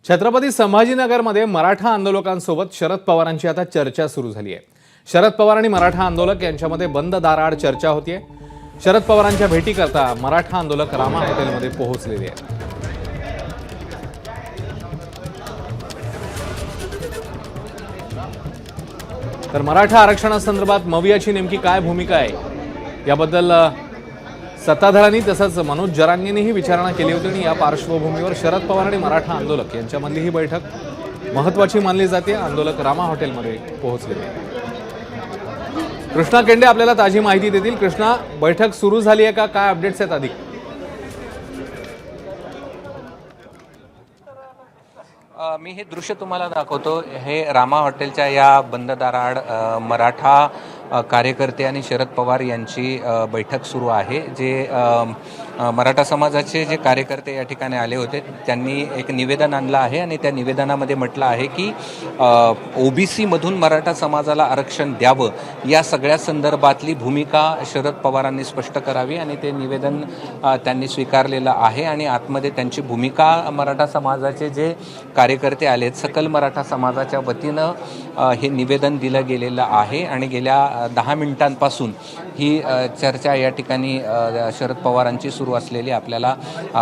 छत्रपती संभाजीनगरमध्ये मराठा आंदोलकांसोबत शरद पवारांची आता चर्चा सुरू झाली आहे। शरद पवार आणि मराठा आंदोलक यांच्यामध्ये बंद दाराआड चर्चा होतीये। शरद पवारांच्या भेटीकरता मराठा आंदोलक रामा हॉटेलमध्ये पोहोचलेले आहेत। तर मराठा आरक्षणासंदर्भात मवियाची नेमकी काय भूमिका आहे याबद्दल सत्ताधाऱ्यांनी तसंच मनोज जरांगेंनीही विचारणा केली होती आणि या पार्श्वभूमीवर शरद पवार आणि मराठा आंदोलक यांच्यामधली ही बैठक महत्त्वाची मानली जाते। आंदोलक रामा हॉटेलमध्ये पोहोचले। कृष्णा केंडे आपल्याला ताजी माहिती देतील। कृष्णा, बैठक सुरू झाली आहे का, काय अपडेट्स आहेत अधिक? मी हे दृश्य तुम्हाला दाखवतो। हे रामा हॉटेलच्या या बंद दाराआड मराठा कार्यकर्ते आणि शरद पवार यांची बैठक सुरू आहे। जे मराठा समाजाचे जे कार्यकर्ते या ठिकाणी आले होते त्यांनी एक निवेदन आणलं आहे आणि त्या निवेदनामध्ये म्हटलं आहे की ओबीसी मधून मराठा समाजाला आरक्षण द्यावं या सगळ्या संदर्भातली भूमिका शरद पवारांनी स्पष्ट करावी आणि ते निवेदन त्यांनी स्वीकारलेलं आहे। आणि आतमध्ये त्यांची भूमिका मराठा समाजाचे जे कार्यकर्ते आलेत सकल मराठा समाजाच्या वतीनं हे निवेदन दिलं गेलेलं आहे आणि गेल्या 10 मिनिटांपासून ही चर्चा या ठिकाणी शरद पवारांची सुरू असलेली आपल्याला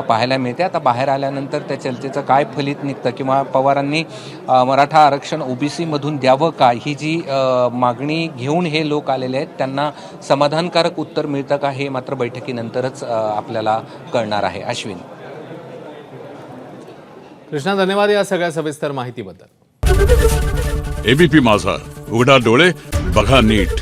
पाहायला मिळते। आता बाहेर आल्यानंतर त्या चर्चेचं काय फलित निघतं किंवा पवारांनी मराठा आरक्षण ओबीसी मधून द्यावं का ही जी मागणी घेऊन हे लोक आलेले आहेत त्यांना समाधानकारक उत्तर मिळतं का हे मात्र बैठकीनंतरच आपल्याला कळणार आहे। अश्विन, कृष्णा, धन्यवाद या सगळ्या सविस्तर माहितीबद्दल। एबीपी माझा, उघडा डोळे बघा नीट।